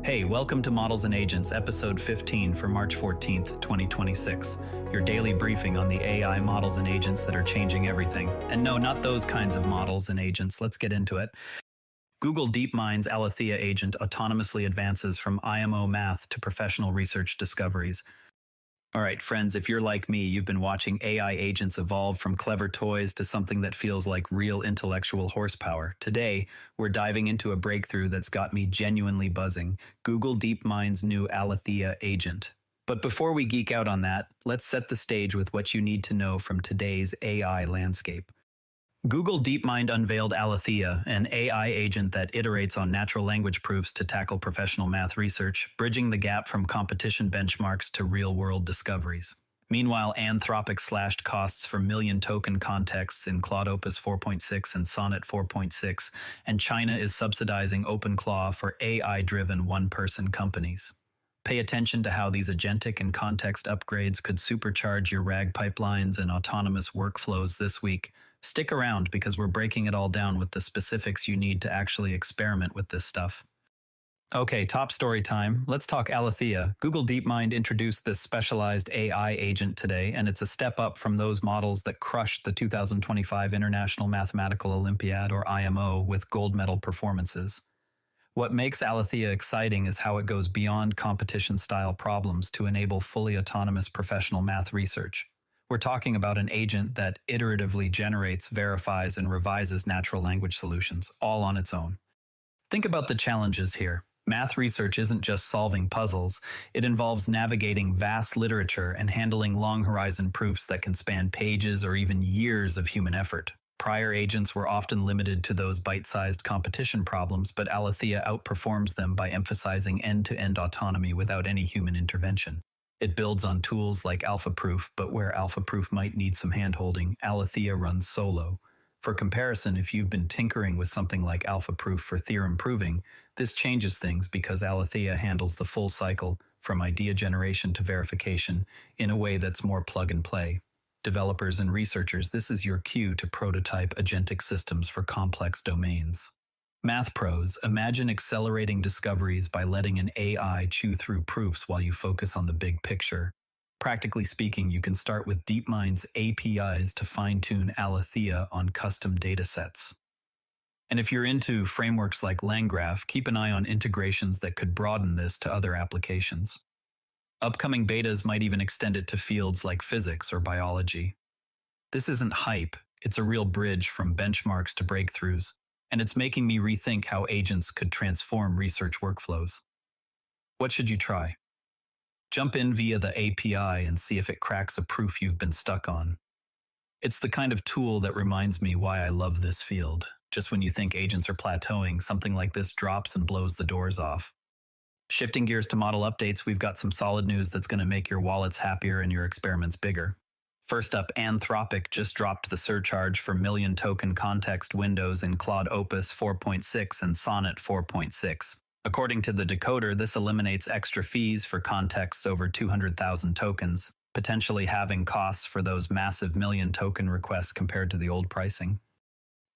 Hey, welcome to Models and Agents, episode 15 for March 14th, 2026. Your daily briefing on the AI models and agents that are changing everything. And no, not those kinds of models and agents. Let's get into it. Google DeepMind's Aletheia agent autonomously advances from IMO math to professional research discoveries. All right, friends, if you're like me, you've been watching AI agents evolve from clever toys to something that feels like real intellectual horsepower. Today, we're diving into a breakthrough that's got me genuinely buzzing: Google DeepMind's new Aletheia agent. But before we geek out on that, let's set the stage with what you need to know from today's AI landscape. Google DeepMind unveiled Aletheia, an AI agent that iterates on natural language proofs to tackle professional math research, bridging the gap from competition benchmarks to real-world discoveries. Meanwhile, Anthropic slashed costs for million token contexts in Claude Opus 4.6 and Sonnet 4.6, and China is subsidizing OpenClaw for AI-driven one-person companies. Pay attention to how these agentic and context upgrades could supercharge your RAG pipelines and autonomous workflows this week. Stick around because we're breaking it all down with the specifics you need to actually experiment with this stuff. Okay, top story time. Let's talk Aletheia. Google DeepMind introduced this specialized AI agent today, and it's a step up from those models that crushed the 2025 International Mathematical Olympiad, or IMO, with gold medal performances. What makes Aletheia exciting is how it goes beyond competition-style problems to enable fully autonomous professional math research. We're talking about an agent that iteratively generates, verifies, and revises natural language solutions, all on its own. Think about the challenges here. Math research isn't just solving puzzles. It involves navigating vast literature and handling long-horizon proofs that can span pages or even years of human effort. Prior agents were often limited to those bite-sized competition problems, but Aletheia outperforms them by emphasizing end-to-end autonomy without any human intervention. It builds on tools like AlphaProof, but where AlphaProof might need some handholding, Aletheia runs solo. For comparison, if you've been tinkering with something like AlphaProof for theorem proving, this changes things because Aletheia handles the full cycle, from idea generation to verification, in a way that's more plug-and-play. Developers and researchers, this is your cue to prototype agentic systems for complex domains. Math pros, imagine accelerating discoveries by letting an AI chew through proofs while you focus on the big picture. Practically speaking, you can start with DeepMind's APIs to fine-tune Aletheia on custom datasets. And if you're into frameworks like LangGraph, keep an eye on integrations that could broaden this to other applications. Upcoming betas might even extend it to fields like physics or biology. This isn't hype, it's a real bridge from benchmarks to breakthroughs, and it's making me rethink how agents could transform research workflows. What should you try? Jump in via the API and see if it cracks a proof you've been stuck on. It's the kind of tool that reminds me why I love this field. Just when you think agents are plateauing, something like this drops and blows the doors off. Shifting gears to model updates, we've got some solid news that's going to make your wallets happier and your experiments bigger. First up, Anthropic just dropped the surcharge for million token context windows in Claude Opus 4.6 and Sonnet 4.6. According to the decoder, this eliminates extra fees for contexts over 200,000 tokens, potentially halving costs for those massive million token requests compared to the old pricing.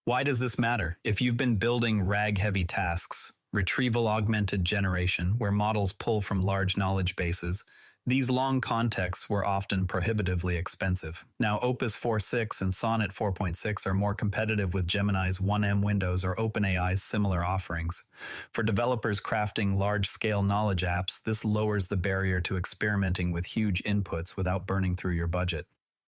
Why does this matter? If you've been building RAG-heavy tasks, retrieval augmented generation, where models pull from large knowledge bases, these long contexts were often prohibitively expensive. Now, Opus 4.6 and Sonnet 4.6 are more competitive with Gemini's 1M windows or OpenAI's similar offerings. For developers crafting large-scale knowledge apps, this lowers the barrier to experimenting with huge inputs without burning through your budget.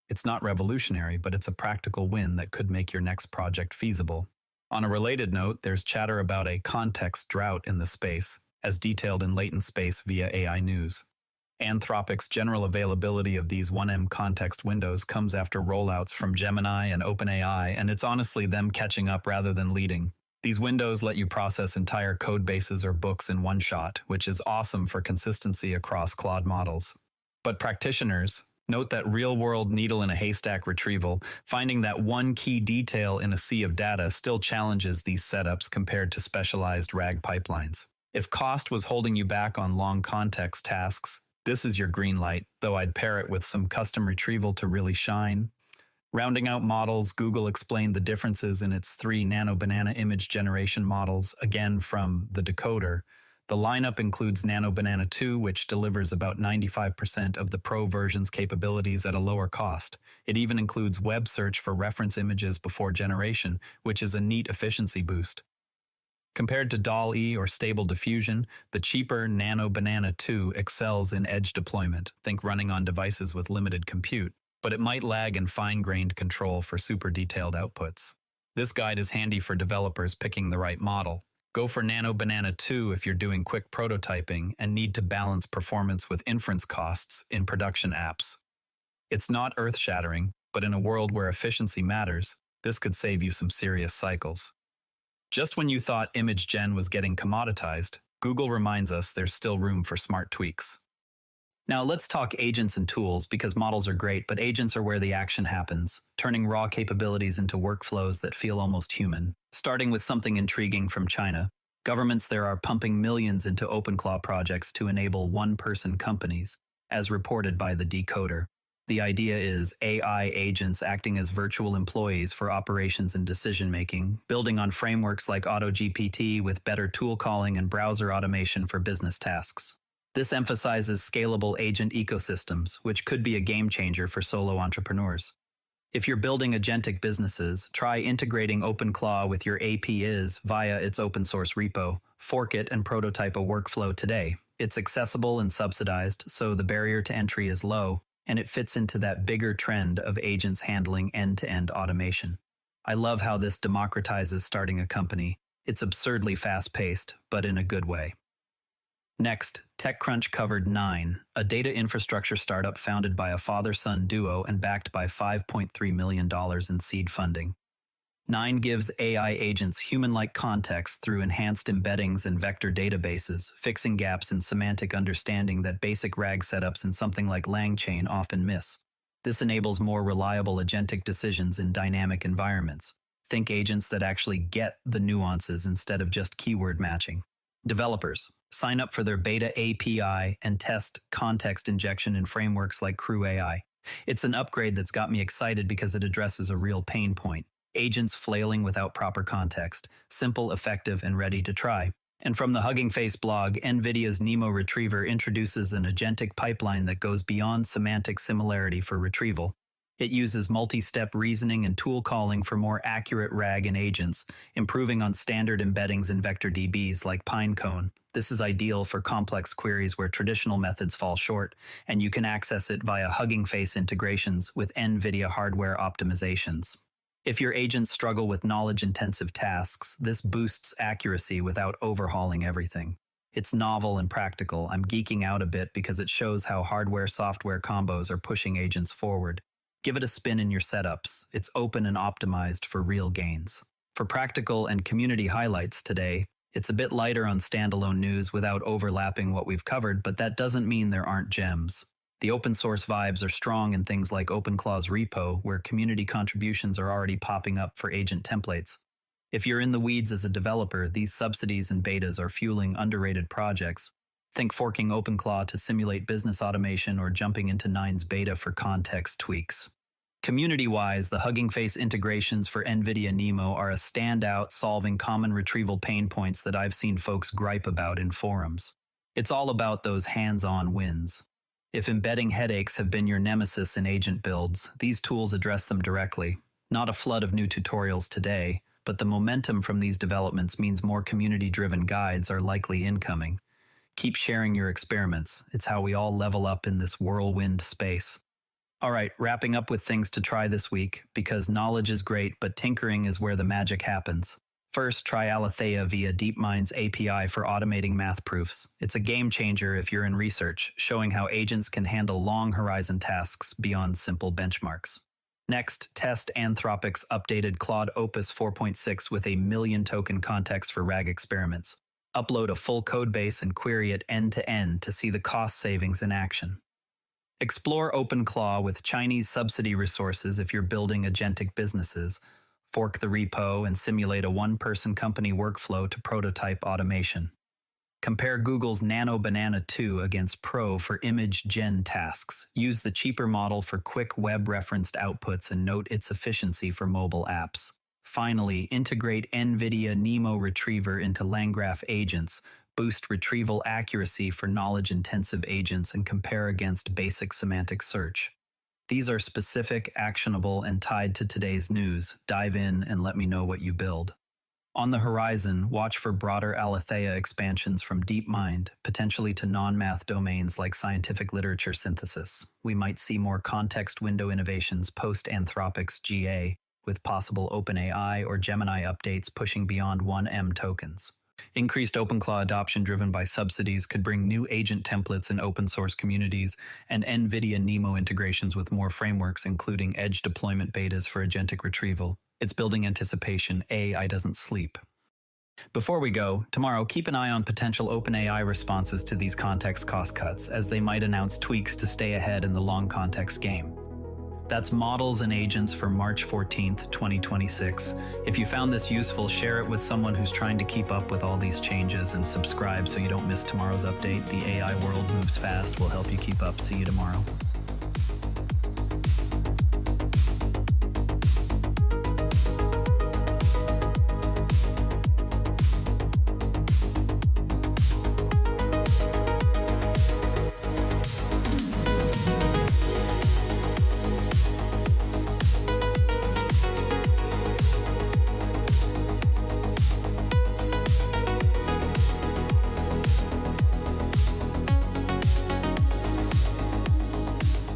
It's not revolutionary, but it's a practical win that could make your next project feasible. On a related note, there's chatter about a context drought in the space, as detailed in Latent Space via AI News. Anthropic's general availability of these 1M context windows comes after rollouts from Gemini and OpenAI, and it's honestly them catching up rather than leading. These windows let you process entire code bases or books in one shot, which is awesome for consistency across Claude models. But practitioners, note that real-world needle-in-a-haystack retrieval, finding that one key detail in a sea of data still challenges these setups compared to specialized RAG pipelines. If cost was holding you back on long context tasks, this is your green light, though I'd pair it with some custom retrieval to really shine. Rounding out models, Google explained the differences in its 3 nano banana image generation models, again from the decoder. The lineup includes Nano Banana 2, which delivers about 95% of the Pro version's capabilities at a lower cost. It even includes web search for reference images before generation, which is a neat efficiency boost. Compared to DALL-E or Stable Diffusion, the cheaper Nano Banana 2 excels in edge deployment, think running on devices with limited compute, but it might lag in fine-grained control for super detailed outputs. This guide is handy for developers picking the right model. Go for Nano Banana 2 if you're doing quick prototyping and need to balance performance with inference costs in production apps. It's not earth-shattering, but in a world where efficiency matters, this could save you some serious cycles. Just when you thought image gen was getting commoditized, Google reminds us there's still room for smart tweaks. Now let's talk agents and tools, because models are great, but agents are where the action happens, turning raw capabilities into workflows that feel almost human. Starting with something intriguing from China, governments there are pumping millions into OpenClaw projects to enable one-person companies, as reported by the Decoder. The idea is AI agents acting as virtual employees for operations and decision-making, building on frameworks like AutoGPT with better tool calling and browser automation for business tasks. This emphasizes scalable agent ecosystems, which could be a game changer for solo entrepreneurs. If you're building agentic businesses, try integrating OpenClaw with your APIs via its open source repo. Fork it and prototype a workflow today. It's accessible and subsidized, so the barrier to entry is low, and it fits into that bigger trend of agents handling end-to-end automation. I love how this democratizes starting a company. It's absurdly fast-paced, but in a good way. Next, TechCrunch covered Nine, a data infrastructure startup founded by a father-son duo and backed by $5.3 million in seed funding. Nine gives AI agents human-like context through enhanced embeddings and vector databases, fixing gaps in semantic understanding that basic RAG setups in something like LangChain often miss. This enables more reliable agentic decisions in dynamic environments. Think agents that actually get the nuances instead of just keyword matching. Developers, sign up for their beta API and test context injection in frameworks like Crew AI. It's an upgrade that's got me excited because it addresses a real pain point. Agents flailing without proper context, simple, effective, and ready to try. And from the Hugging Face blog, NVIDIA's NeMo Retriever introduces an agentic pipeline that goes beyond semantic similarity for retrieval. It uses multi-step reasoning and tool calling for more accurate RAG in agents, improving on standard embeddings in vector DBs like Pinecone. This is ideal for complex queries where traditional methods fall short, and you can access it via Hugging Face integrations with NVIDIA hardware optimizations. If your agents struggle with knowledge-intensive tasks, this boosts accuracy without overhauling everything. It's novel and practical. I'm geeking out a bit because it shows how hardware-software combos are pushing agents forward. Give it a spin in your setups. It's open and optimized for real gains. For practical and community highlights today, it's a bit lighter on standalone news without overlapping what we've covered, but that doesn't mean there aren't gems. The open source vibes are strong in things like OpenClaw's repo, where community contributions are already popping up for agent templates. If you're in the weeds as a developer, these subsidies and betas are fueling underrated projects. Think forking OpenClaw to simulate business automation or jumping into Nine's beta for context tweaks. Community-wise, the Hugging Face integrations for NVIDIA NeMo are a standout, solving common retrieval pain points that I've seen folks gripe about in forums. It's all about those hands-on wins. If embedding headaches have been your nemesis in agent builds, these tools address them directly. Not a flood of new tutorials today, but the momentum from these developments means more community-driven guides are likely incoming. Keep sharing your experiments. It's how we all level up in this whirlwind space. All right, wrapping up with things to try this week, because knowledge is great, but tinkering is where the magic happens. First, try Aletheia via DeepMind's API for automating math proofs. It's a game changer if you're in research, showing how agents can handle long horizon tasks beyond simple benchmarks. Next, test Anthropic's updated Claude Opus 4.6 with a million token context for RAG experiments. Upload a full codebase and query it end-to-end to see the cost savings in action. Explore OpenClaw with Chinese subsidy resources if you're building agentic businesses. Fork the repo and simulate a one-person company workflow to prototype automation. Compare Google's Nano Banana 2 against Pro for image gen tasks. Use the cheaper model for quick web-referenced outputs and note its efficiency for mobile apps. Finally, integrate NVIDIA NeMo Retriever into LangGraph agents. boost retrieval accuracy for knowledge-intensive agents, and compare against basic semantic search. These are specific, actionable, and tied to today's news. Dive in and let me know what you build. On the horizon, watch for broader Aletheia expansions from DeepMind, potentially to non-math domains like scientific literature synthesis. We might see more context window innovations post-Anthropic's GA, with possible OpenAI or Gemini updates pushing beyond 1M tokens. Increased OpenClaw adoption driven by subsidies could bring new agent templates in open-source communities, and NVIDIA NeMo integrations with more frameworks, including edge deployment betas for agentic retrieval. It's building anticipation. AI doesn't sleep. Before we go, tomorrow keep an eye on potential OpenAI responses to these context cost cuts, as they might announce tweaks to stay ahead in the long context game. That's Models and Agents for March 14th, 2026. If you found this useful, share it with someone who's trying to keep up with all these changes, and subscribe so you don't miss tomorrow's update. The AI world moves fast. We'll help you keep up. See you tomorrow.